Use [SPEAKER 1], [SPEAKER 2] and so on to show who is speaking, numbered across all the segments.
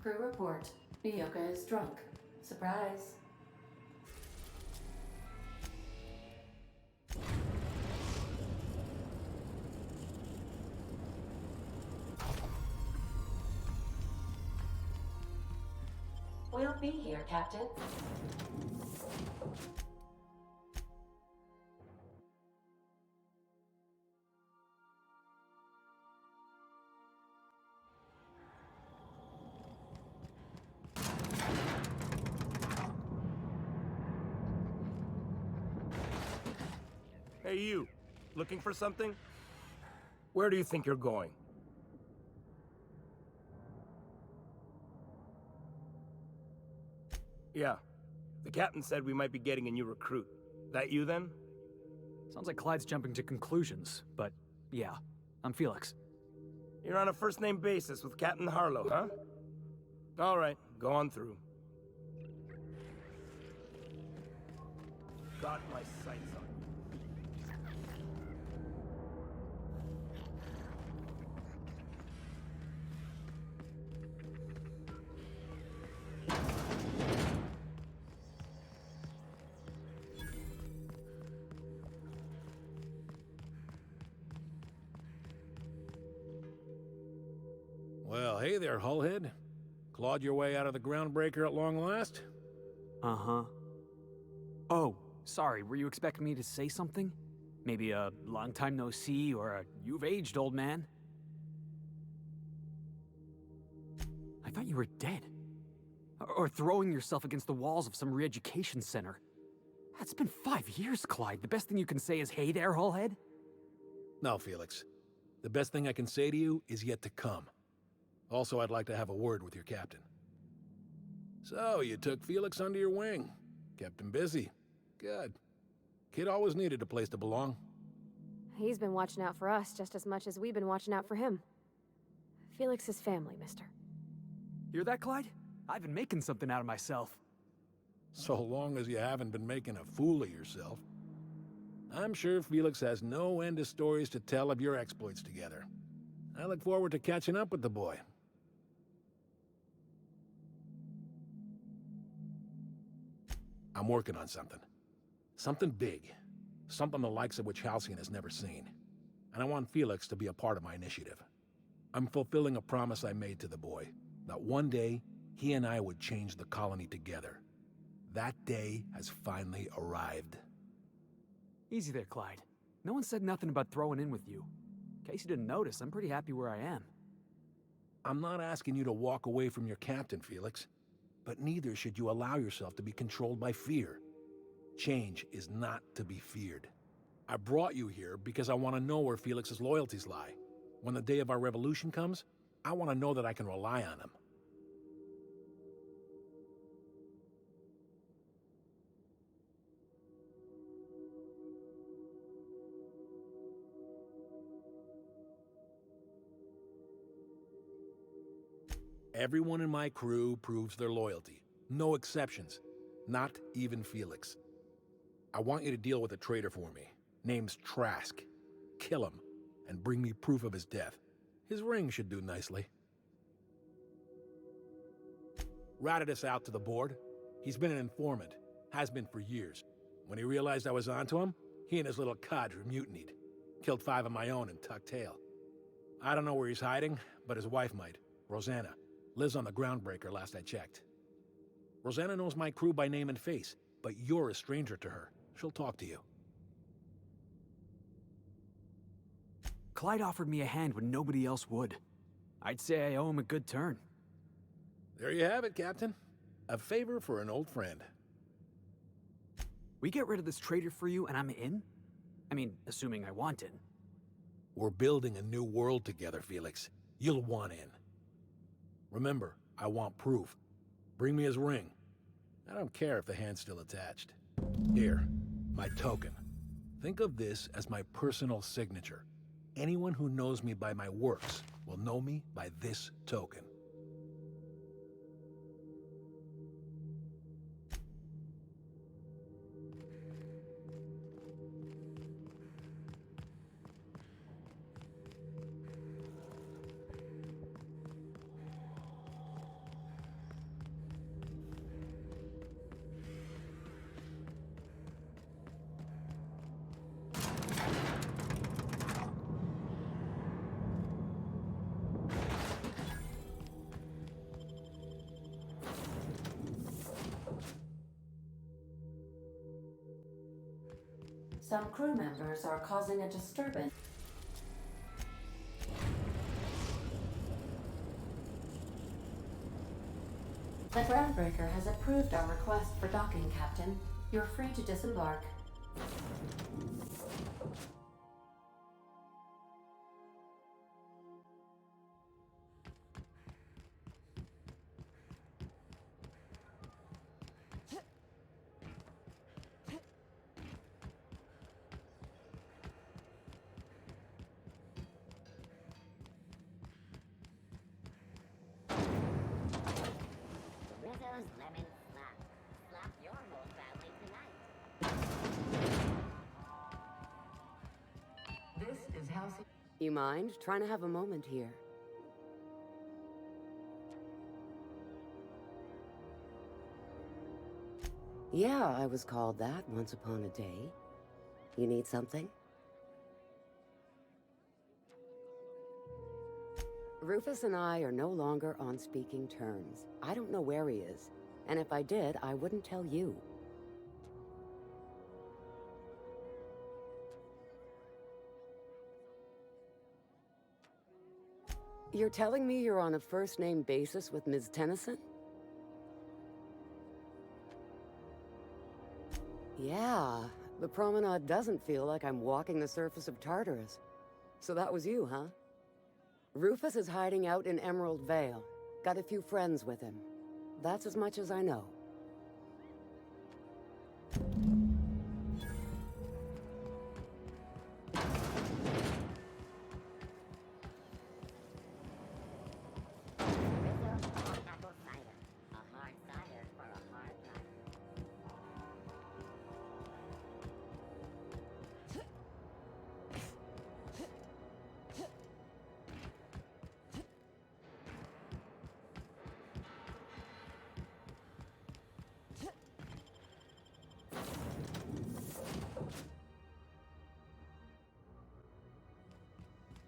[SPEAKER 1] Crew report. Nyoka is drunk. Surprise. We'll be here, Captain.
[SPEAKER 2] Hey you, looking for something? Where do you think you're going? Yeah, the captain said we might be getting a new recruit. That you then?
[SPEAKER 3] Sounds like Clyde's jumping to conclusions, but yeah, I'm Felix.
[SPEAKER 2] You're on a first-name basis with Captain Harlow, huh? All right, go on through. Got my sights on you.
[SPEAKER 4] Well, hey there, Hullhead. Clawed your way out of the groundbreaker at long last?
[SPEAKER 3] Uh-huh. Oh, sorry, were you expecting me to say something? Maybe a long time no see or a you've aged, old man? I thought you were dead. Or throwing yourself against the walls of some re-education center. It's been 5 years, Clyde. The best thing you can say is, hey there, Hullhead?
[SPEAKER 4] No, Felix. The best thing I can say to you is yet to come. Also, I'd like to have a word with your captain. So, you took Felix under your wing. Kept him busy. Good. Kid always needed a place to belong.
[SPEAKER 5] He's been watching out for us just as much as we've been watching out for him. Felix is family, mister.
[SPEAKER 3] Hear that, Clyde? I've been making something out of myself.
[SPEAKER 4] So long as you haven't been making a fool of yourself. I'm sure Felix has no end of stories to tell of your exploits together. I look forward to catching up with the boy. I'm working on something. Something big. Something the likes of which Halcyon has never seen. And I want Felix to be a part of my initiative. I'm fulfilling a promise I made to the boy, that one day, he and I would change the colony together. That day has finally arrived.
[SPEAKER 3] Easy there, Clyde. No one said nothing about throwing in with you. In case you didn't notice, I'm pretty happy where I am.
[SPEAKER 4] I'm not asking you to walk away from your captain, Felix. But neither should you allow yourself to be controlled by fear. Change is not to be feared. I brought you here because I want to know where Felix's loyalties lie. When the day of our revolution comes, I want to know that I can rely on him. Everyone in my crew proves their loyalty. No exceptions. Not even Felix. I want you to deal with a traitor for me. Name's Trask. Kill him, and bring me proof of his death. His ring should do nicely. Ratted us out to the board. He's been an informant. Has been for years. When he realized I was onto him, he and his little cadre mutinied. Killed 5 of my own and tucked tail. I don't know where he's hiding, but his wife might. Rosanna. Lives on the groundbreaker last I checked. Rosanna knows my crew by name and face, but you're a stranger to her. She'll talk to you.
[SPEAKER 3] Clyde offered me a hand when nobody else would. I'd say I owe him a good turn.
[SPEAKER 4] There you have it, Captain. A favor for an old friend.
[SPEAKER 3] We get rid of this traitor for you and I'm in? I mean, assuming I want in.
[SPEAKER 4] We're building a new world together, Felix. You'll want in. Remember, I want proof. Bring me his ring. I don't care if the hand's still attached. Here, my token. Think of this as my personal signature. Anyone who knows me by my works will know me by this token.
[SPEAKER 1] Some crew members are causing a disturbance. The Groundbreaker has approved our request for docking, Captain. You're free to disembark.
[SPEAKER 6] Rizzo's Lemon Slap. Slap your whole family tonight.
[SPEAKER 1] This is House.
[SPEAKER 7] You mind trying to have a moment here? Yeah, I was called that once upon a day. You need something? Rufus and I are no longer on speaking terms. I don't know where he is, and if I did, I wouldn't tell you. You're telling me you're on a first-name basis with Ms. Tennyson? Yeah, the promenade doesn't feel like I'm walking the surface of Tartarus. So that was you, huh? Rufus is hiding out in Emerald Vale. Got a few friends with him. That's as much as I know.
[SPEAKER 6] Rizzo's Hot Apple Cider. A hard cider for a hard life.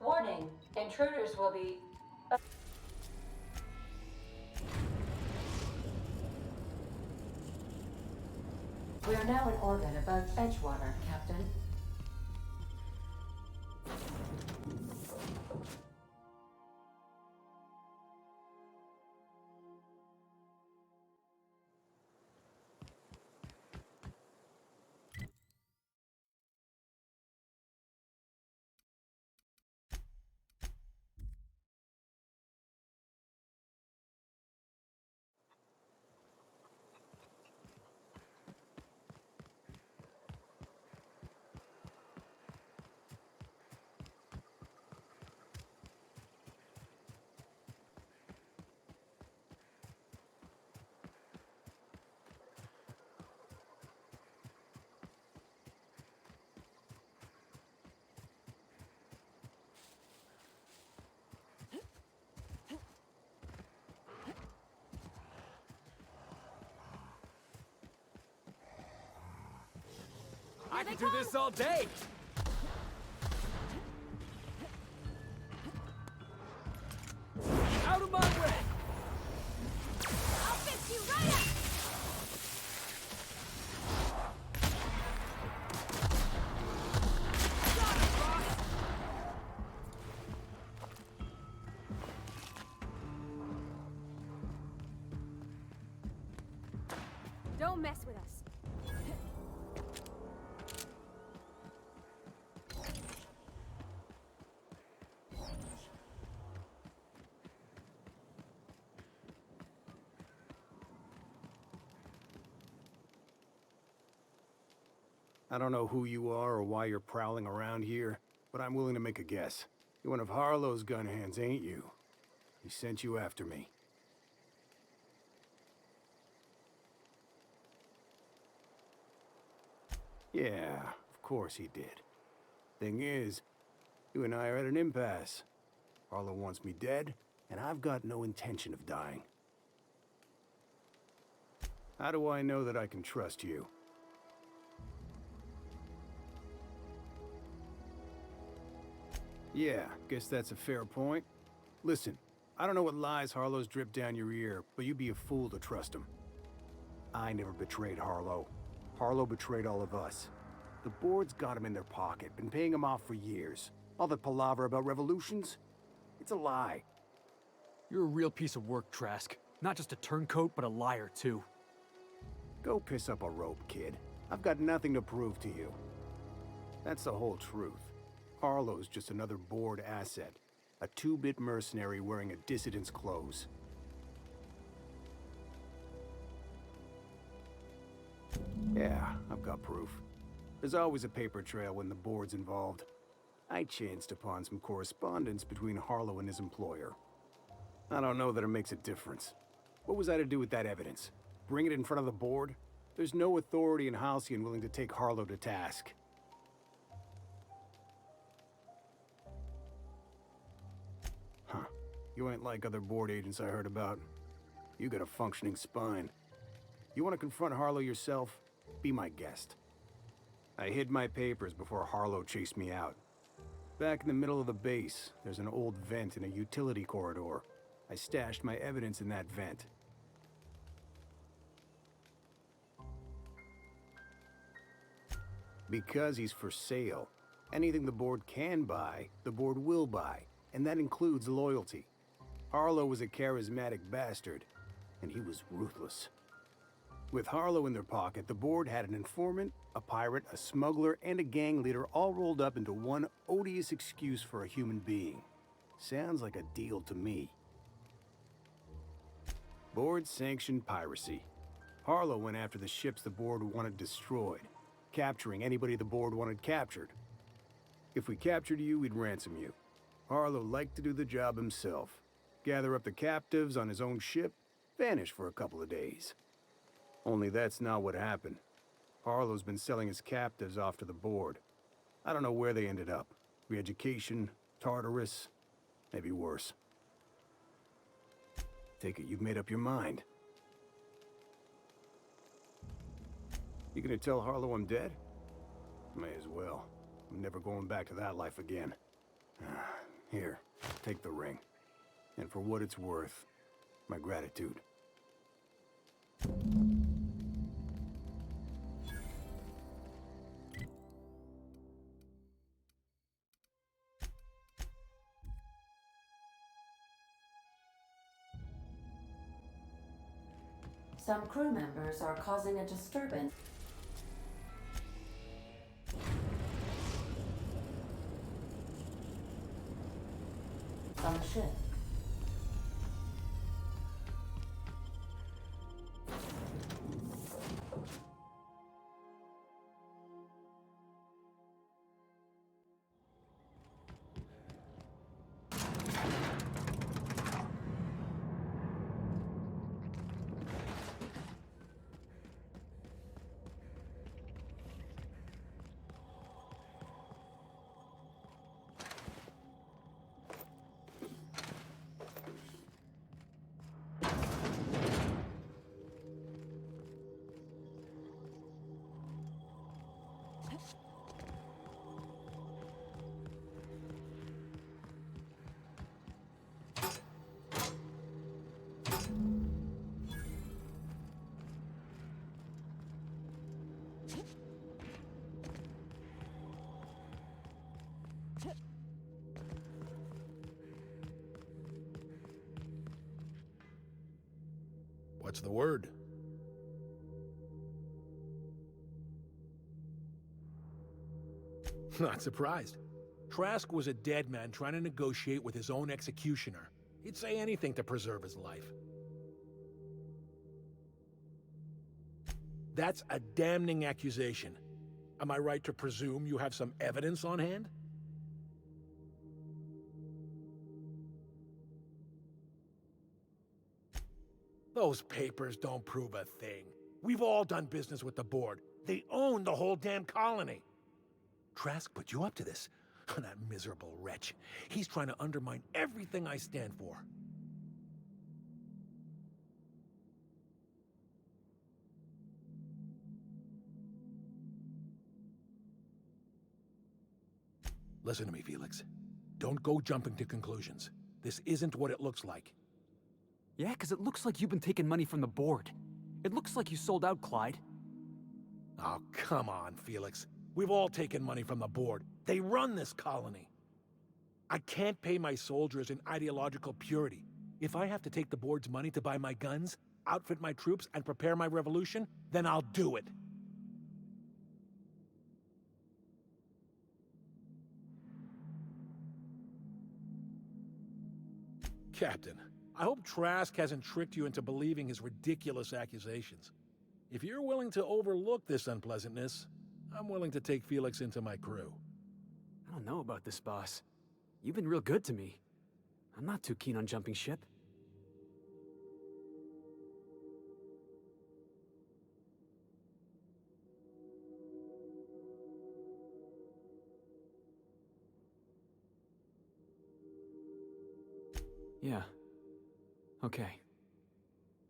[SPEAKER 1] Warning, intruders will be... We are now in orbit above Edgewater, Captain.
[SPEAKER 3] I could do this all day! Out of my way!
[SPEAKER 5] I'll fix you right up! Don't mess with us.
[SPEAKER 2] I don't know who you are or why you're prowling around here, but I'm willing to make a guess. You're one of Harlow's gun hands, ain't you? He sent you after me. Yeah, of course he did. Thing is, you and I are at an impasse. Harlow wants me dead, and I've got no intention of dying. How do I know that I can trust you? Yeah, guess that's a fair point. Listen, I don't know what lies Harlow's dripped down your ear, but you'd be a fool to trust him. I never betrayed Harlow. Harlow betrayed all of us. The board's got him in their pocket, been paying him off for years. All that palaver about revolutions? It's a lie.
[SPEAKER 3] You're a real piece of work, Trask. Not just a turncoat, but a liar, too.
[SPEAKER 2] Go piss up a rope, kid. I've got nothing to prove to you. That's the whole truth. Harlow's just another board asset. A two-bit mercenary wearing a dissident's clothes. Yeah, I've got proof. There's always a paper trail when the board's involved. I chanced upon some correspondence between Harlow and his employer. I don't know that it makes a difference. What was I to do with that evidence? Bring it in front of the board? There's no authority in Halcyon willing to take Harlow to task. Huh. You ain't like other board agents I heard about. You got a functioning spine. You want to confront Harlow yourself? Be my guest. I hid my papers before Harlow chased me out. Back in the middle of the base, there's an old vent in a utility corridor. I stashed my evidence in that vent. Because he's for sale. Anything the board can buy, the board will buy, and that includes loyalty. Harlow was a charismatic bastard, and he was ruthless. With Harlow in their pocket, the board had an informant, a pirate, a smuggler, and a gang leader all rolled up into one odious excuse for a human being. Sounds like a deal to me. Board-sanctioned piracy. Harlow went after the ships the board wanted destroyed, capturing anybody the board wanted captured. If we captured you, we'd ransom you. Harlow liked to do the job himself. Gather up the captives on his own ship, vanish for a couple of days. Only that's not what happened. Harlow's been selling his captives off to the board. I don't know where they ended up. Re-education, Tartarus, maybe worse. Take it you've made up your mind. You gonna tell Harlow I'm dead? May as well. I'm never going back to that life again. Here, take the ring. And for what it's worth, my gratitude.
[SPEAKER 1] Some crew members are causing a disturbance on the ship.
[SPEAKER 4] What's the word? Not surprised. Trask was a dead man trying to negotiate with his own executioner. He'd say anything to preserve his life. That's a damning accusation. Am I right to presume you have some evidence on hand? Those papers don't prove a thing. We've all done business with the board. They own the whole damn colony. Trask put you up to this. That miserable wretch. He's trying to undermine everything I stand for. Listen to me, Felix. Don't go jumping to conclusions. This isn't what it looks like.
[SPEAKER 3] Yeah, because it looks like you've been taking money from the board. It looks like you sold out, Clyde.
[SPEAKER 4] Oh, come on, Felix. We've all taken money from the board. They run this colony. I can't pay my soldiers in ideological purity. If I have to take the board's money to buy my guns, outfit my troops, and prepare my revolution, then I'll do it. Captain, I hope Trask hasn't tricked you into believing his ridiculous accusations. If you're willing to overlook this unpleasantness, I'm willing to take Felix into my crew.
[SPEAKER 3] I don't know about this, boss. You've been real good to me. I'm not too keen on jumping ship. Yeah. Okay.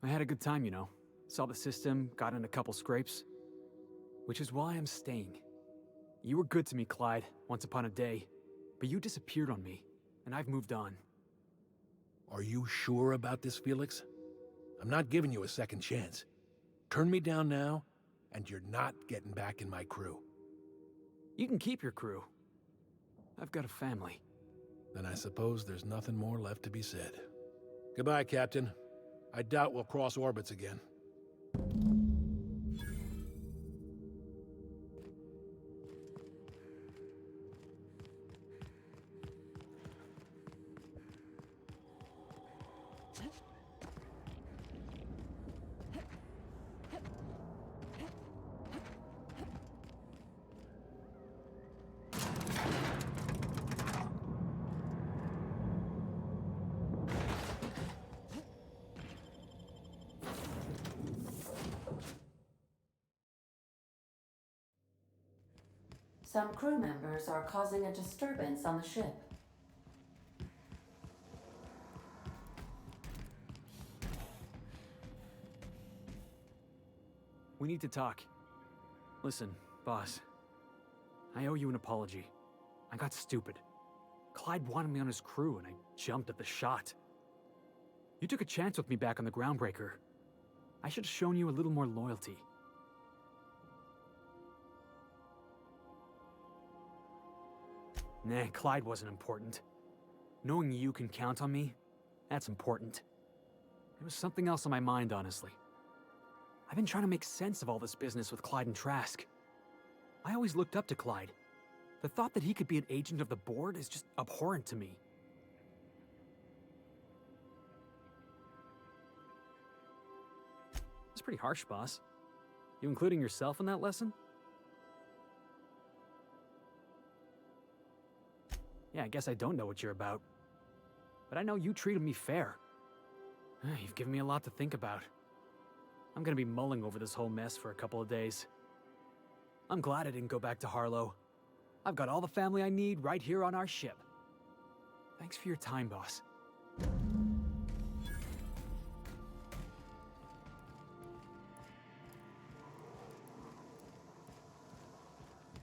[SPEAKER 3] I had a good time, you know. Saw the system, got in a couple scrapes. Which is why I'm staying. You were good to me, Clyde, once upon a day. But you disappeared on me, and I've moved on.
[SPEAKER 4] Are you sure about this, Felix? I'm not giving you a second chance. Turn me down now, and you're not getting back in my crew.
[SPEAKER 3] You can keep your crew. I've got a family.
[SPEAKER 4] Then I suppose there's nothing more left to be said. Goodbye, Captain. I doubt we'll cross orbits again.
[SPEAKER 1] Some crew members are causing a disturbance on the ship.
[SPEAKER 3] We need to talk. Listen, boss. I owe you an apology. I got stupid. Clyde wanted me on his crew, and I jumped at the shot. You took a chance with me back on the Groundbreaker. I should have shown you a little more loyalty. Nah, Clyde wasn't important. Knowing you can count on me, that's important. There was something else on my mind, honestly. I've been trying to make sense of all this business with Clyde and Trask. I always looked up to Clyde. The thought that he could be an agent of the board is just abhorrent to me. That's pretty harsh, boss. You including yourself in that lesson? Yeah, I guess I don't know what you're about. But I know you treated me fair. You've given me a lot to think about. I'm gonna be mulling over this whole mess for a couple of days. I'm glad I didn't go back to Harlow. I've got all the family I need right here on our ship. Thanks for your time, boss.